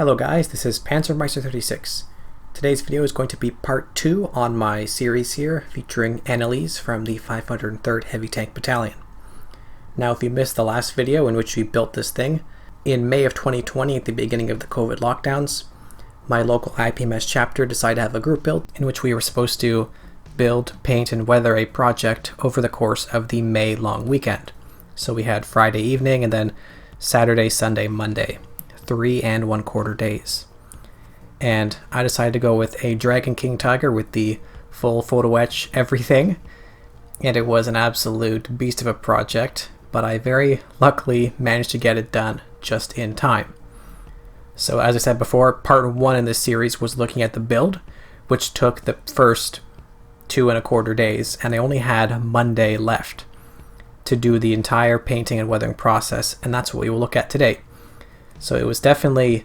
Hello guys, this is Panzermeister36. Today's video is going to be part 2 on my series here featuring Annelies from the 503rd Heavy Tank Battalion. Now if you missed the last video in which we built this thing, in May of 2020 at the beginning of the COVID lockdowns, my local IPMS chapter decided to have a group build in which we were supposed to build, paint, and weather a project over the course of the May long weekend. So we had Friday evening and then Saturday, Sunday, Monday. 3 1/4 days. And I decided to go with a Dragon King Tiger with the full photo etch everything. And it was an absolute beast of a project, but I very luckily managed to get it done just in time. So as I said before, part 1 in this series was looking at the build, which took the first 2 1/4 days, and I only had Monday left to do the entire painting and weathering process, and that's what we will look at today. So it was definitely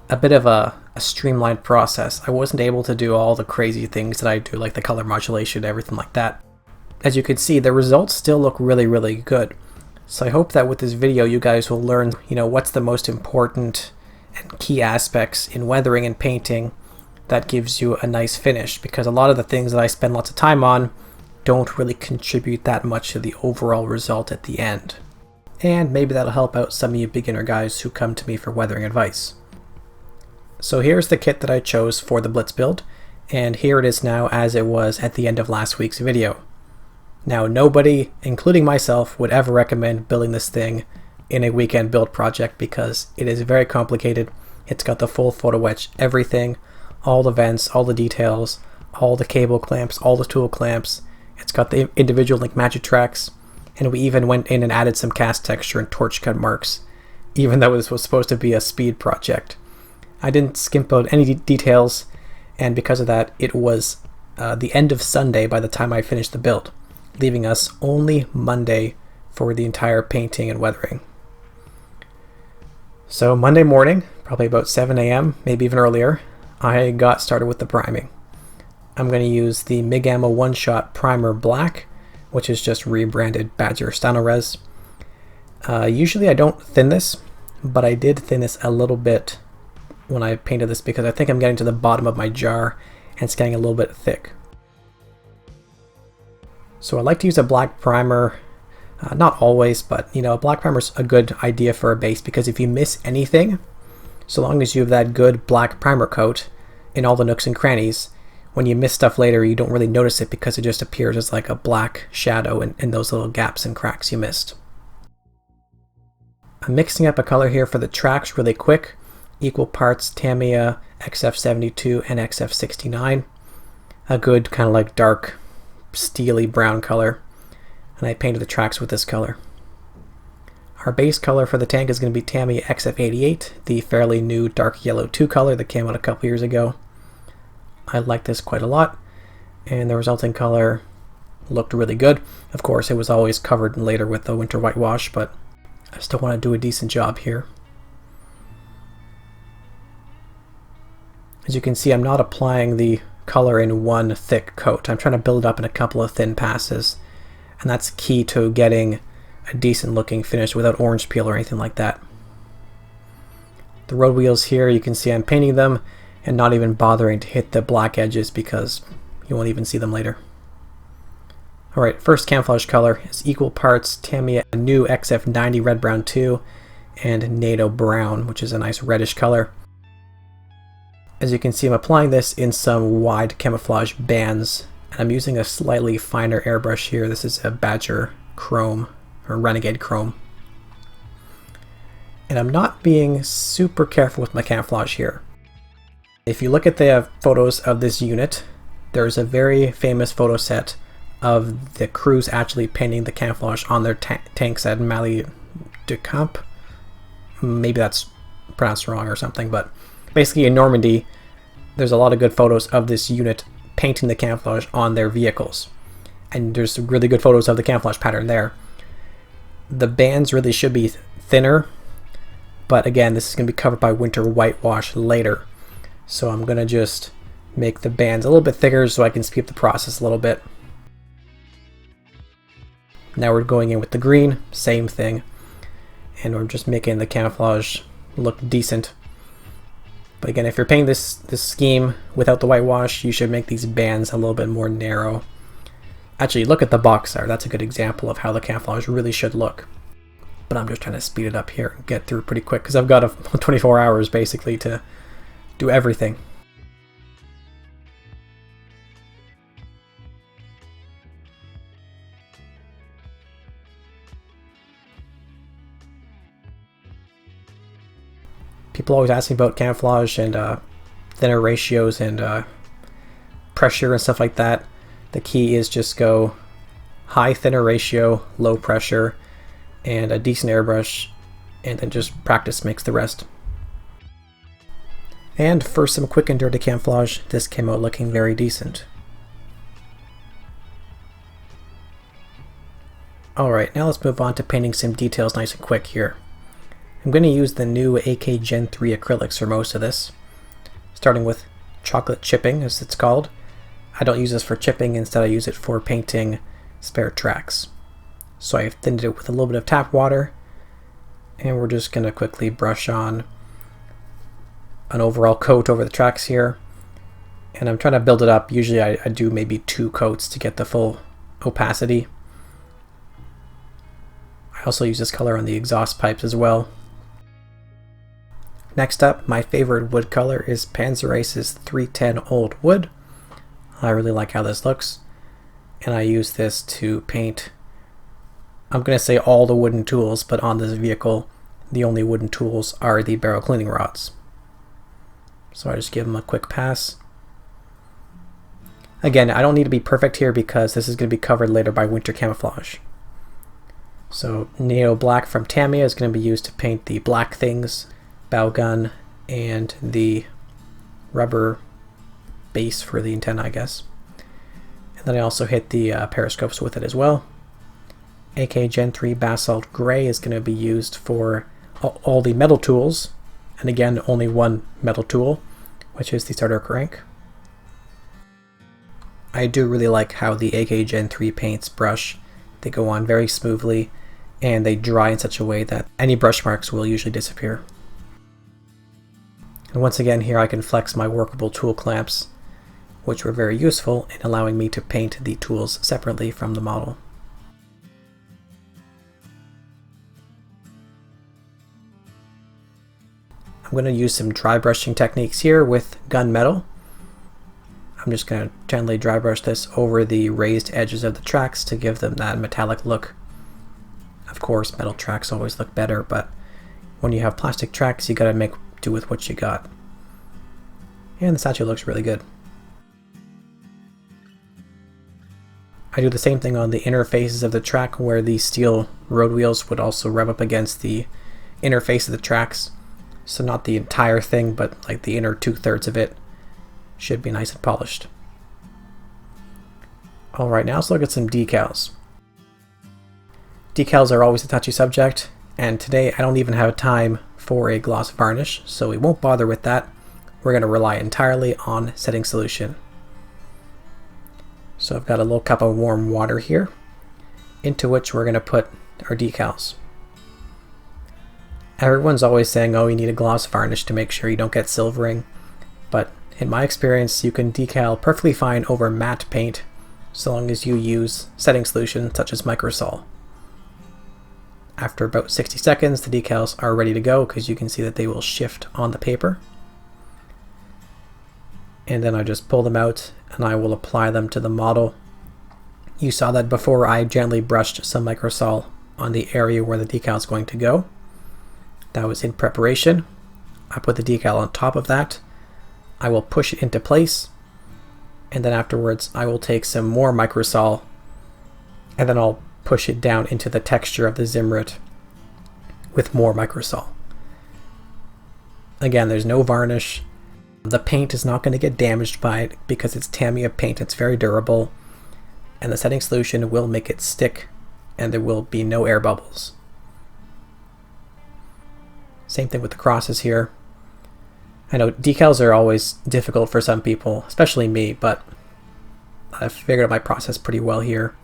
a bit of a streamlined process. I wasn't able to do all the crazy things that I do, like the color modulation, everything like that. As you can see, the results still look really good. So I hope that with this video you guys will learn, what's the most important and key aspects in weathering and painting that gives you a nice finish, because a lot of the things that I spend lots of time on don't really contribute that much to the overall result at the end. And maybe that'll help out some of you beginner guys who come to me for weathering advice. So here's the kit that I chose for the Blitz build, and here it is now as it was at the end of last week's video. Now nobody, including myself, would ever recommend building this thing in a weekend build project because it is very complicated. It's got the full photo etch, everything, all the vents, all the details, all the cable clamps, all the tool clamps. It's got the individual link magic tracks. And we even went in and added some cast texture and torch cut marks, even though this was supposed to be a speed project. I didn't skimp out any details, and because of that, it was the end of Sunday by the time I finished the build, leaving us only Monday for the entire painting and weathering. So Monday morning, probably about 7 a.m., maybe even earlier, I got started with the priming. I'm going to use the MIG Ammo One-Shot Primer Black, which is just rebranded Badger Stynorez. Usually I don't thin this, but I did thin this a little bit when I painted this because I think I'm getting to the bottom of my jar and it's getting a little bit thick. So I like to use a black primer, not always, but a black primer is a good idea for a base because if you miss anything, so long as you have that good black primer coat in all the nooks and crannies, when you miss stuff later, you don't really notice it because it just appears as like a black shadow in those little gaps and cracks you missed. I'm mixing up a color here for the tracks really quick. Equal parts Tamiya XF72 and XF69. A good kind of like dark steely brown color. And I painted the tracks with this color. Our base color for the tank is going to be Tamiya XF88, the fairly new dark yellow 2 color that came out a couple years ago. I like this quite a lot, and the resulting color looked really good. Of course, it was always covered later with the winter whitewash, but I still want to do a decent job here. As you can see, I'm not applying the color in one thick coat. I'm trying to build it up in a couple of thin passes, and that's key to getting a decent looking finish without orange peel or anything like that. The road wheels here, you can see I'm painting them and not even bothering to hit the black edges because you won't even see them later. Alright, first camouflage color is equal parts Tamiya new XF90 Red Brown 2 and NATO Brown, which is a nice reddish color. As you can see, I'm applying this in some wide camouflage bands, and I'm using a slightly finer airbrush here. This is a Badger Chrome, or Renegade Chrome. And I'm not being super careful with my camouflage here. If you look at the photos of this unit, there's a very famous photo set of the crews actually painting the camouflage on their tanks at Mali de Camp. Maybe that's pronounced wrong or something, but basically in Normandy, there's a lot of good photos of this unit painting the camouflage on their vehicles. And there's some really good photos of the camouflage pattern there. The bands really should be thinner, but again, this is going to be covered by winter whitewash later. So I'm going to just make the bands a little bit thicker so I can speed up the process a little bit. Now we're going in with the green, same thing. And we're just making the camouflage look decent. But again, if you're painting this scheme without the whitewash, you should make these bands a little bit more narrow. Actually, look at the box art. That's a good example of how the camouflage really should look. But I'm just trying to speed it up here and get through pretty quick because I've got 24 hours basically to do everything. People always ask me about camouflage and thinner ratios and pressure and stuff like that. The key is just go high thinner ratio, low pressure, and a decent airbrush, and then just practice makes the rest. And for some quick and dirty camouflage, this came out looking very decent. Alright, now let's move on to painting some details nice and quick here. I'm going to use the new AK Gen 3 acrylics for most of this, starting with chocolate chipping, as it's called. I don't use this for chipping, instead I use it for painting spare tracks. So I thinned it with a little bit of tap water, and we're just going to quickly brush on an overall coat over the tracks here. And I'm trying to build it up. Usually I do maybe 2 coats to get the full opacity. I also use this color on the exhaust pipes as well. Next up, my favorite wood color is Panzer Ace's 310 Old Wood. I really like how this looks, and I use this to paint, I'm going to say all the wooden tools, but on this vehicle the only wooden tools are the barrel cleaning rods. So I just give them a quick pass. Again, I don't need to be perfect here because this is going to be covered later by winter camouflage. So Neo Black from Tamiya is going to be used to paint the black things, bow gun, and the rubber base for the antenna, I guess. And then I also hit the periscopes with it as well. AK Gen 3 Basalt Gray is going to be used for all the metal tools, and again only one metal tool, which is the starter crank. I do really like how the AK Gen 3 paints brush. They go on very smoothly and they dry in such a way that any brush marks will usually disappear. And once again here I can flex my workable tool clamps, which were very useful in allowing me to paint the tools separately from the model. I'm going to use some dry brushing techniques here with gunmetal. I'm just going to gently dry brush this over the raised edges of the tracks to give them that metallic look. Of course, metal tracks always look better, but when you have plastic tracks, you got to make do with what you got. And this actually looks really good. I do the same thing on the inner faces of the track where the steel road wheels would also rub up against the inner face of the tracks. So not the entire thing, but like the inner 2/3 of it should be nice and polished. Alright, now let's look at some decals. Decals are always a touchy subject, and today I don't even have time for a gloss varnish, so we won't bother with that. We're going to rely entirely on setting solution. So I've got a little cup of warm water here, into which we're going to put our decals. Everyone's always saying, oh, you need a gloss varnish to make sure you don't get silvering, but in my experience you can decal perfectly fine over matte paint so long as you use setting solution such as microsol. After about 60 seconds the decals are ready to go because you can see that they will shift on the paper. And then I just pull them out and I will apply them to the model. You saw that before I gently brushed some microsol on the area where the decal is going to go. That was in preparation. I put the decal on top of that. I will push it into place, and then afterwards I will take some more microsol and then I'll push it down into the texture of the Zimrit with more microsol. Again, there's no varnish. The paint is not going to get damaged by it because it's Tamiya paint. It's very durable, and the setting solution will make it stick and there will be no air bubbles. Same thing with the crosses here. I know decals are always difficult for some people, especially me, but I've figured out my process pretty well here.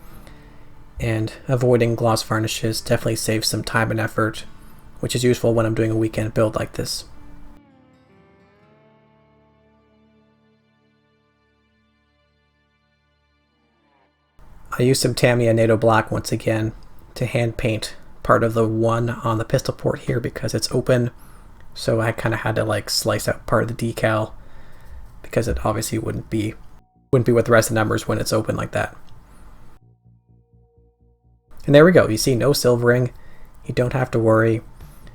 And avoiding gloss varnishes definitely saves some time and effort, which is useful when I'm doing a weekend build like this. I used some Tamiya NATO Black once again to hand paint part of the one on the pistol port here because it's open, so I kind of had to like slice out part of the decal because it obviously wouldn't be with the rest of the numbers when it's open like that. And there we go, you see no silvering, you don't have to worry.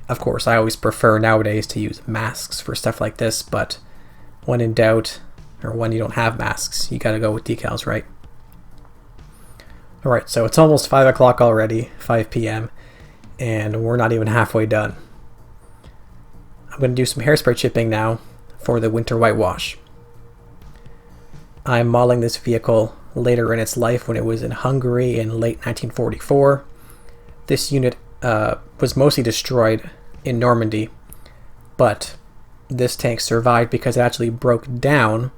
Of course, I always prefer nowadays to use masks for stuff like this, but when in doubt, or when you don't have masks, you gotta go with decals, right? Alright, so it's almost 5 o'clock already, 5 p.m., and we're not even halfway done. I'm going to do some hairspray chipping now for the winter whitewash. I'm modeling this vehicle later in its life when it was in Hungary in late 1944. This unit was mostly destroyed in Normandy, but this tank survived because it actually broke down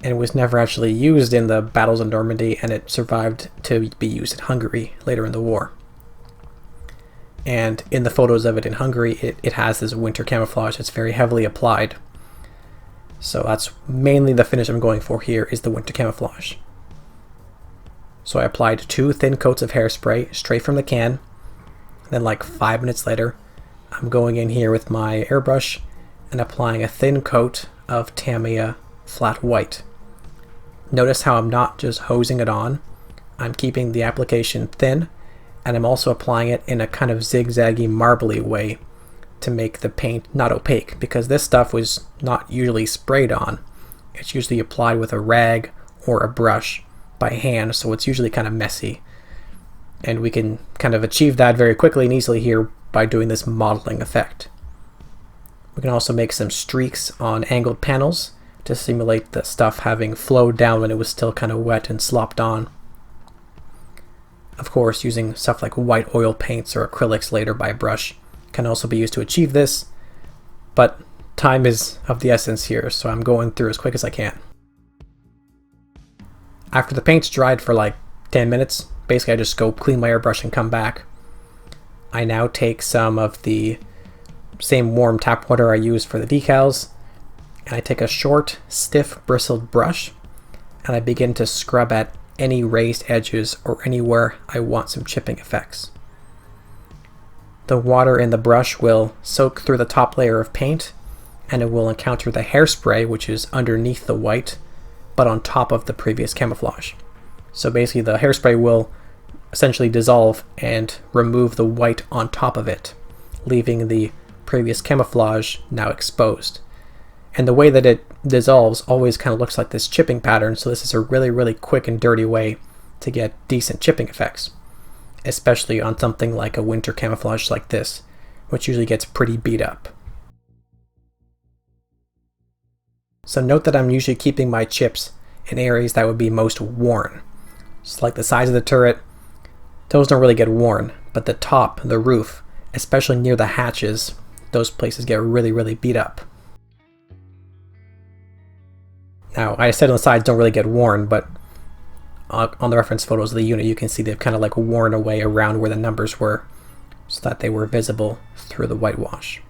and was never actually used in the battles of Normandy, and it survived to be used in Hungary later in the war. And in the photos of it in Hungary, it has this winter camouflage that's very heavily applied. So that's mainly the finish I'm going for here, is the winter camouflage. So I applied 2 thin coats of hairspray straight from the can. Then like 5 minutes later, I'm going in here with my airbrush and applying a thin coat of Tamiya flat white. Notice how I'm not just hosing it on. I'm keeping the application thin, and I'm also applying it in a kind of zigzaggy, marbly way to make the paint not opaque, because this stuff was not usually sprayed on. It's usually applied with a rag or a brush by hand, so it's usually kind of messy. And we can kind of achieve that very quickly and easily here by doing this modeling effect. We can also make some streaks on angled panels to simulate the stuff having flowed down when it was still kind of wet and slopped on. Of course, using stuff like white oil paints or acrylics later by brush can also be used to achieve this, but time is of the essence here, so I'm going through as quick as I can. After the paint's dried for like 10 minutes, basically I just go clean my airbrush and come back. I now take some of the same warm tap water I used for the decals, and I take a short, stiff, bristled brush, and I begin to scrub at any raised edges or anywhere I want some chipping effects. The water in the brush will soak through the top layer of paint, and it will encounter the hairspray, which is underneath the white, but on top of the previous camouflage. So basically the hairspray will essentially dissolve and remove the white on top of it, leaving the previous camouflage now exposed. And the way that it dissolves always kind of looks like this chipping pattern, so this is a really quick and dirty way to get decent chipping effects, especially on something like a winter camouflage like this, which usually gets pretty beat up. So note that I'm usually keeping my chips in areas that would be most worn. So like the sides of the turret, those don't really get worn, but the top, the roof, especially near the hatches, those places get really beat up. Now, I said on the sides don't really get worn, but on the reference photos of the unit, you can see they've kind of like worn away around where the numbers were so that they were visible through the whitewash.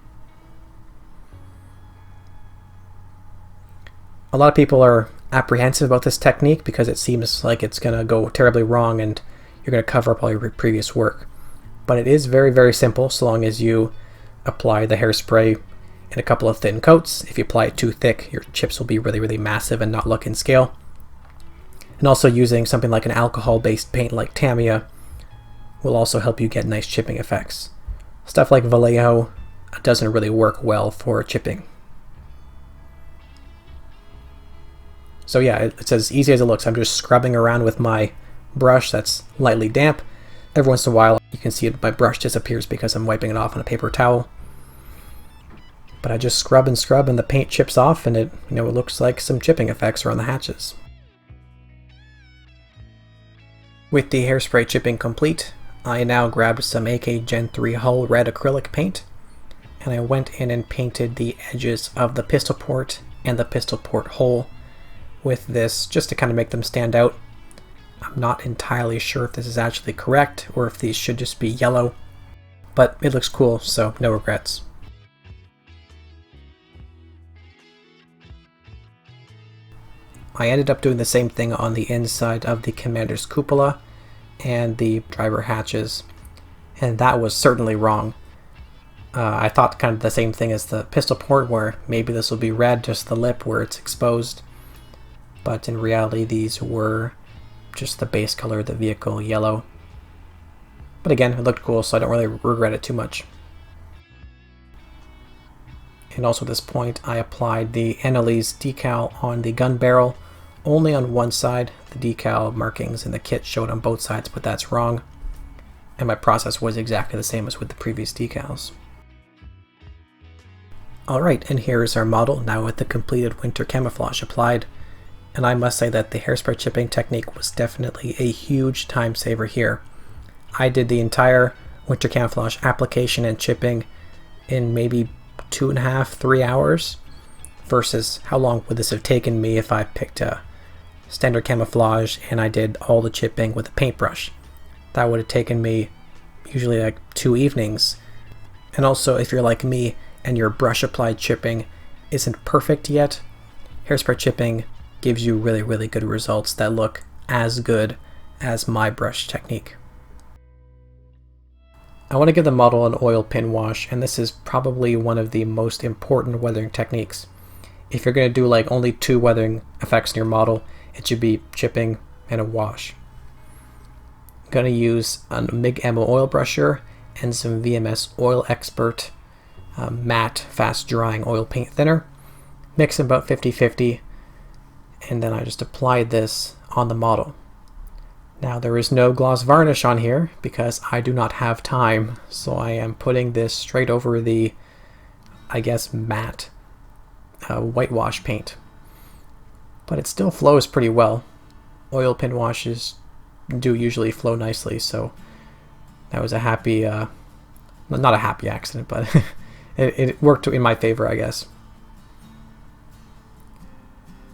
A lot of people are apprehensive about this technique because it seems like it's going to go terribly wrong and you're going to cover up all your previous work. But it is very simple so long as you apply the hairspray in a couple of thin coats. If you apply it too thick, your chips will be really massive and not look in scale. And also using something like an alcohol-based paint like Tamiya will also help you get nice chipping effects. Stuff like Vallejo doesn't really work well for chipping. So yeah, it's as easy as it looks. I'm just scrubbing around with my brush that's lightly damp. Every once in a while you can see it, my brush disappears because I'm wiping it off on a paper towel. But I just scrub and the paint chips off, and it looks like some chipping effects around the hatches. With the hairspray chipping complete, I now grabbed some AK Gen 3 Hull Red acrylic paint, and I went in and painted the edges of the pistol port and the pistol port hole with this just to kind of make them stand out. I'm not entirely sure if this is actually correct or if these should just be yellow, but it looks cool, so no regrets. I ended up doing the same thing on the inside of the commander's cupola, and the driver hatches, and that was certainly wrong. I thought kind of the same thing as the pistol port, where maybe this will be red, just the lip where it's exposed, but in reality these were just the base color of the vehicle, yellow. But again, it looked cool, so I don't really regret it too much. And also at this point, I applied the Annalise decal on the gun barrel, only on one side. The decal markings in the kit showed on both sides, but that's wrong. And my process was exactly the same as with the previous decals. Alright, and here is our model now with the completed winter camouflage applied. And I must say that the hairspray chipping technique was definitely a huge time saver here. I did the entire winter camouflage application and chipping in maybe 2.5 to 3 hours, versus how long would this have taken me if I picked a standard camouflage and I did all the chipping with a paintbrush. That would have taken me usually like 2 evenings. And also, if you're like me and your brush applied chipping isn't perfect yet, hairspray chipping gives you really good results that look as good as my brush technique. I want to give the model an oil pin wash, and this is probably one of the most important weathering techniques. If you're going to do like only 2 weathering effects in your model, it should be chipping and a wash. I'm going to use a MIG Ammo oil brusher and some VMS Oil Expert matte fast drying oil paint thinner. Mix them about 50-50, and then I just applied this on the model. Now there is no gloss varnish on here because I do not have time, so I am putting this straight over the, I guess, matte whitewash paint. But it still flows pretty well. Oil pin washes do usually flow nicely, so that was a happy, not a happy accident, but it worked in my favor, I guess.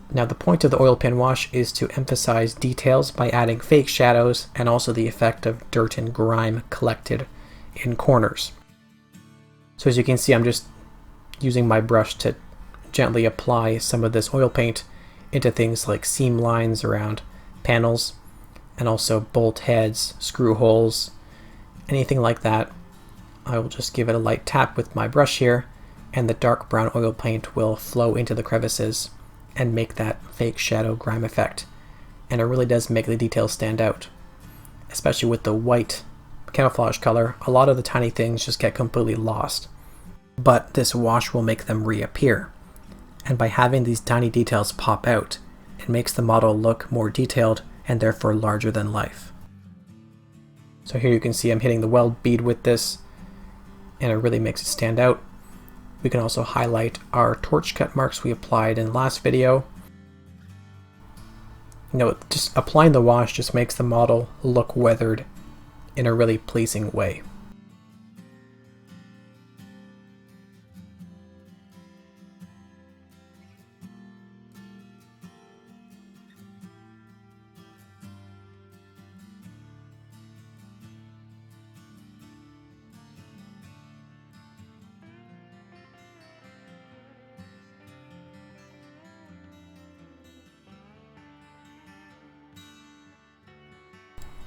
Now the point of the oil pin wash is to emphasize details by adding fake shadows and also the effect of dirt and grime collected in corners. So as you can see, I'm just using my brush to gently apply some of this oil paint into things like seam lines around panels, and also bolt heads, screw holes, anything like that. I will just give it a light tap with my brush here, and the dark brown oil paint will flow into the crevices and make that fake shadow grime effect. And it really does make the details stand out. Especially with the white camouflage color, a lot of the tiny things just get completely lost. But this wash will make them reappear. And by having these tiny details pop out, it makes the model look more detailed and therefore larger than life. So here you can see I'm hitting the weld bead with this, and it really makes it stand out. We can also highlight our torch cut marks we applied in the last video. You know, just applying the wash just makes the model look weathered in a really pleasing way.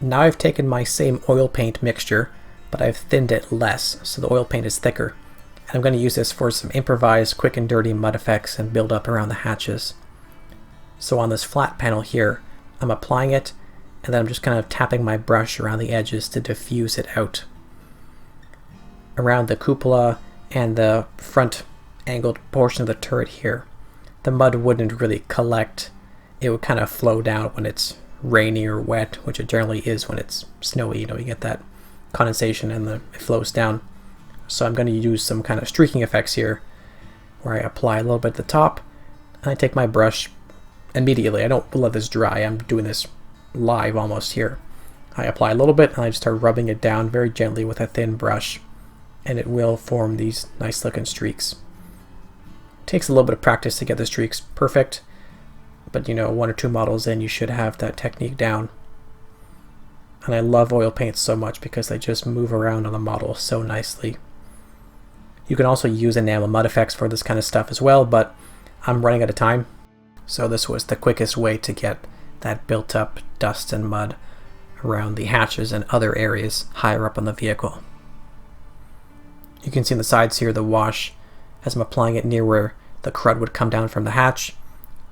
Now I've taken my same oil paint mixture, but I've thinned it less, so the oil paint is thicker. And I'm going to use this for some improvised quick and dirty mud effects and build up around the hatches. So on this flat panel here, I'm applying it, and then I'm just kind of tapping my brush around the edges to diffuse it out. Around the cupola and the front angled portion of the turret here, the mud wouldn't really collect. It would kind of flow down when it's rainy or wet, which it generally is when it's snowy. You know, you get that condensation and it flows down. So I'm going to use some kind of streaking effects here, where I apply a little bit at the top, and I take my brush immediately. I don't let this dry. I'm doing this live almost here. I apply a little bit, and I just start rubbing it down very gently with a thin brush, and it will form these nice looking streaks. It takes a little bit of practice to get the streaks perfect, but you know, 1 or 2 models in, you should have that technique down. And I love oil paints so much because they just move around on the model so nicely. You can also use enamel mud effects for this kind of stuff as well, but I'm running out of time, so this was the quickest way to get that built up dust and mud around the hatches and other areas higher up on the vehicle. You can see on the sides here the wash, as I'm applying it near where the crud would come down from the hatch.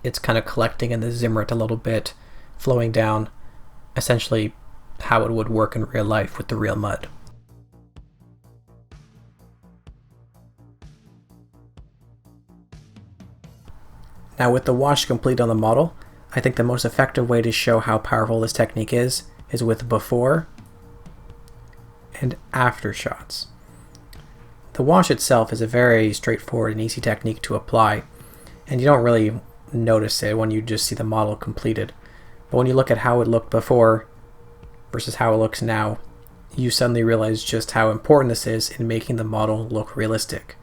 It's kind of collecting in the zimmet a little bit, flowing down, essentially how it would work in real life with the real mud. Now with the wash complete on the model, I think the most effective way to show how powerful this technique is with before and after shots. The wash itself is a very straightforward and easy technique to apply, and you don't really notice it when you just see the model completed. But when you look at how it looked before versus how it looks now, you suddenly realize just how important this is in making the model look realistic.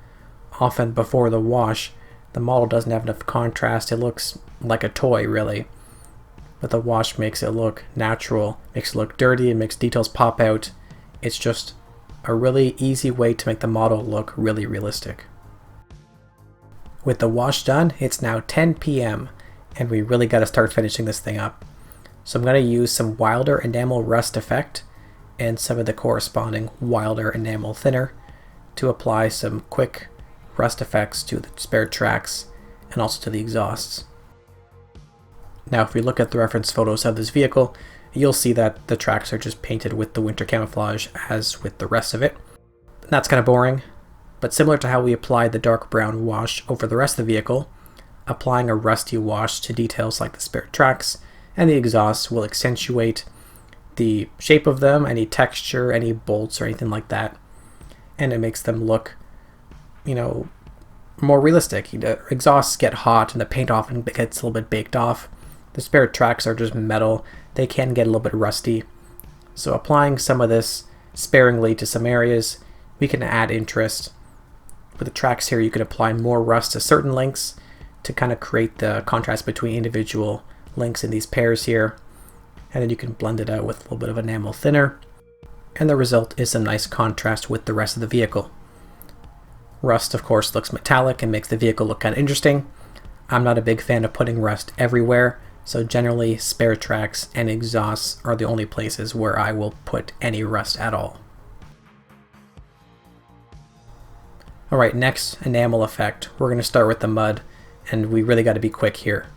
Often before the wash, the model doesn't have enough contrast. It looks like a toy, really. But the wash makes it look natural, makes it look dirty, it makes details pop out. It's just a really easy way to make the model look really realistic. With the wash done, it's now 10 p.m. and we really got to start finishing this thing up. So I'm going to use some Wilder enamel rust effect and some of the corresponding Wilder enamel thinner to apply some quick rust effects to the spare tracks and also to the exhausts. Now if we look at the reference photos of this vehicle, you'll see that the tracks are just painted with the winter camouflage as with the rest of it. That's kind of boring, but similar to how we applied the dark brown wash over the rest of the vehicle, applying a rusty wash to details like the spare tracks and the exhaust will accentuate the shape of them, any texture, any bolts or anything like that, and it makes them look, more realistic. The exhausts get hot and the paint often gets a little bit baked off. The spare tracks are just metal. They can get a little bit rusty. So applying some of this sparingly to some areas, we can add interest. With the tracks here, you can apply more rust to certain links to kind of create the contrast between individual links in these pairs here. And then you can blend it out with a little bit of enamel thinner. And the result is some nice contrast with the rest of the vehicle. Rust, of course, looks metallic and makes the vehicle look kind of interesting. I'm not a big fan of putting rust everywhere, so generally spare tracks and exhausts are the only places where I will put any rust at all. Alright, next enamel effect. We're going to start with the mud, and we really got to be quick here.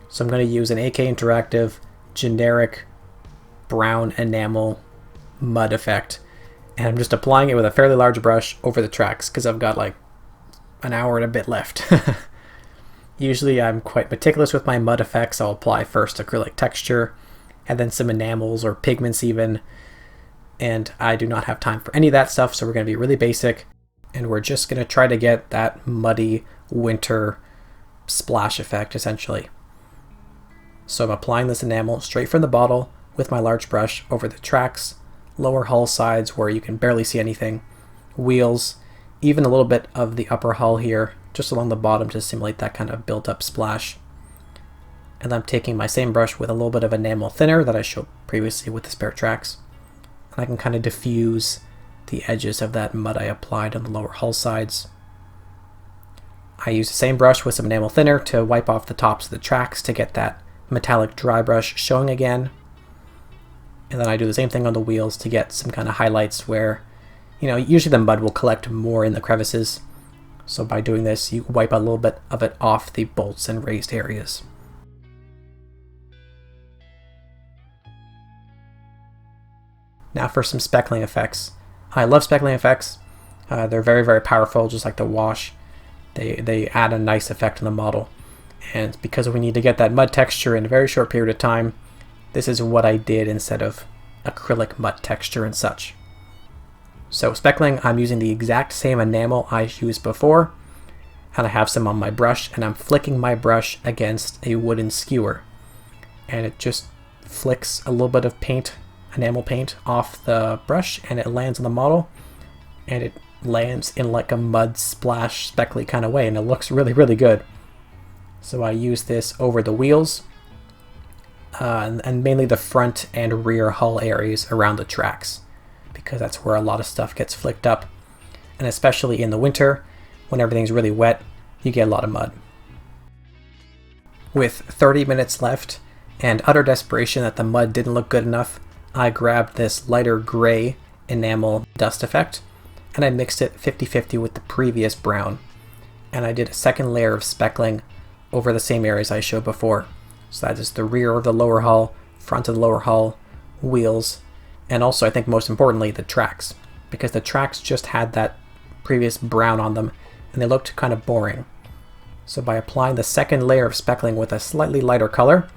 So I'm going to use an AK Interactive generic brown enamel mud effect. And I'm just applying it with a fairly large brush over the tracks because I've got like an hour and a bit left. Usually I'm quite meticulous with my mud effects. I'll apply first acrylic texture and then some enamels or pigments even. And I do not have time for any of that stuff, so we're going to be really basic. And we're just going to try to get that muddy winter splash effect essentially. So I'm applying this enamel straight from the bottle with my large brush over the tracks, lower hull sides where you can barely see anything, wheels, even a little bit of the upper hull here, just along the bottom to simulate that kind of built up splash. And I'm taking my same brush with a little bit of enamel thinner that I showed previously with the spare tracks. And I can kind of diffuse the edges of that mud I applied on the lower hull sides. I use the same brush with some enamel thinner to wipe off the tops of the tracks to get that metallic dry brush showing again. And then I do the same thing on the wheels to get some kind of highlights where, usually the mud will collect more in the crevices. So by doing this, you wipe a little bit of it off the bolts and raised areas. Now for some speckling effects. I love speckling effects. They're very, very powerful, just like the wash. They add a nice effect on the model. And because we need to get that mud texture in a very short period of time, this is what I did instead of acrylic mud texture and such. So speckling, I'm using the exact same enamel I used before, and I have some on my brush, and I'm flicking my brush against a wooden skewer. And it just flicks a little bit of paint, enamel paint, off the brush, and it lands on the model, and it lands in like a mud splash speckly kind of way, and it looks really, really good. So I use this over the wheels, and mainly the front and rear hull areas around the tracks, because that's where a lot of stuff gets flicked up. And especially in the winter, when everything's really wet, you get a lot of mud. With 30 minutes left, and utter desperation that the mud didn't look good enough, I grabbed this lighter gray enamel dust effect and I mixed it 50-50 with the previous brown. And I did a second layer of speckling over the same areas I showed before. So that is the rear of the lower hull, front of the lower hull, wheels, and also I think most importantly the tracks, because the tracks just had that previous brown on them and they looked kind of boring. So by applying the second layer of speckling with a slightly lighter color,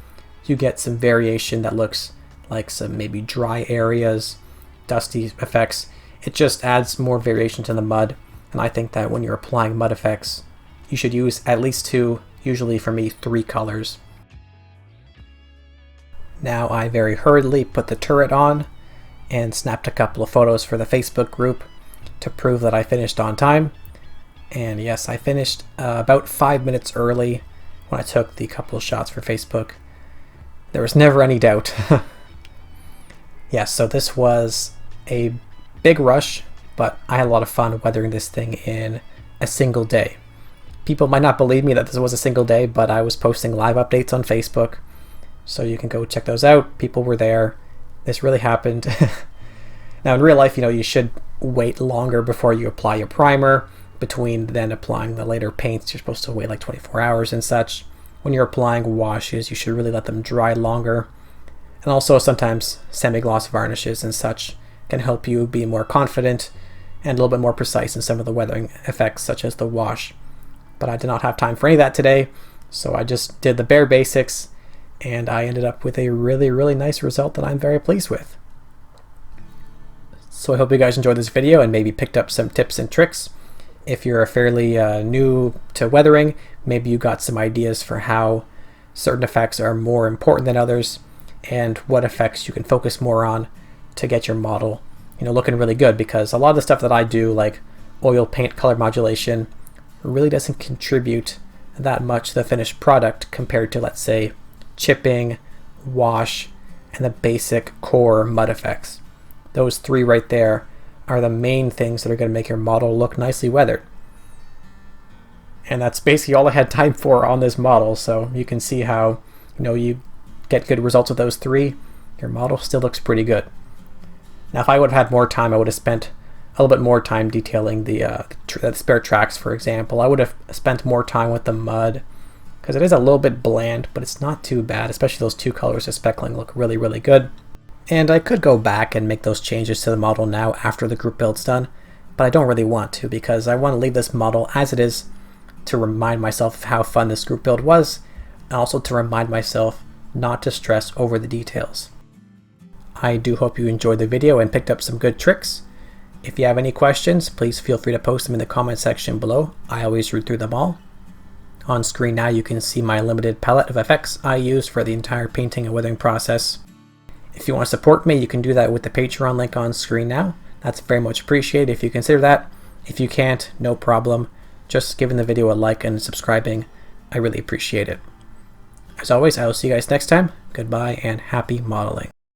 you get some variation that looks like some maybe dry areas, dusty effects. It just adds more variation to the mud, and I think that when you're applying mud effects, you should use at least 2, usually for me 3 colors. Now I very hurriedly put the turret on and snapped a couple of photos for the Facebook group to prove that I finished on time. And yes, I finished about 5 minutes early when I took the couple of shots for Facebook. There was never any doubt. Yes, so this was a big rush, but I had a lot of fun weathering this thing in a single day. People might not believe me that this was a single day, but I was posting live updates on Facebook, so you can go check those out. People were there. This really happened. Now in real life, you should wait longer before you apply your primer. Between then applying the later paints, you're supposed to wait like 24 hours and such. When you're applying washes, you should really let them dry longer. And also sometimes semi-gloss varnishes and such can help you be more confident and a little bit more precise in some of the weathering effects, such as the wash. But I did not have time for any of that today, so I just did the bare basics, and I ended up with a really, really nice result that I'm very pleased with. So I hope you guys enjoyed this video and maybe picked up some tips and tricks. If you're fairly new to weathering, maybe you got some ideas for how certain effects are more important than others, and what effects you can focus more on to get your model looking really good, because a lot of the stuff that I do, like oil paint color modulation, really doesn't contribute that much to the finished product compared to, let's say, chipping, wash, and the basic core mud effects. Those 3 right there are the main things that are going to make your model look nicely weathered. And that's basically all I had time for on this model, so you can see how you get good results with those 3, your model still looks pretty good. Now if I would have had more time, I would have spent a little bit more time detailing the spare tracks, for example. I would have spent more time with the mud, because it is a little bit bland, but it's not too bad, especially those 2 colors of speckling look really, really good. And I could go back and make those changes to the model now after the group build's done, but I don't really want to, because I want to leave this model as it is to remind myself of how fun this group build was, and also to remind myself not to stress over the details. I do hope you enjoyed the video and picked up some good tricks. If you have any questions, please feel free to post them in the comment section below. I always read through them all. On screen now you can see my limited palette of effects I used for the entire painting and weathering process. If you want to support me, you can do that with the Patreon link on screen now. That's very much appreciated if you consider that. If you can't, no problem. Just giving the video a like and subscribing, I really appreciate it. As always, I will see you guys next time. Goodbye and happy modeling.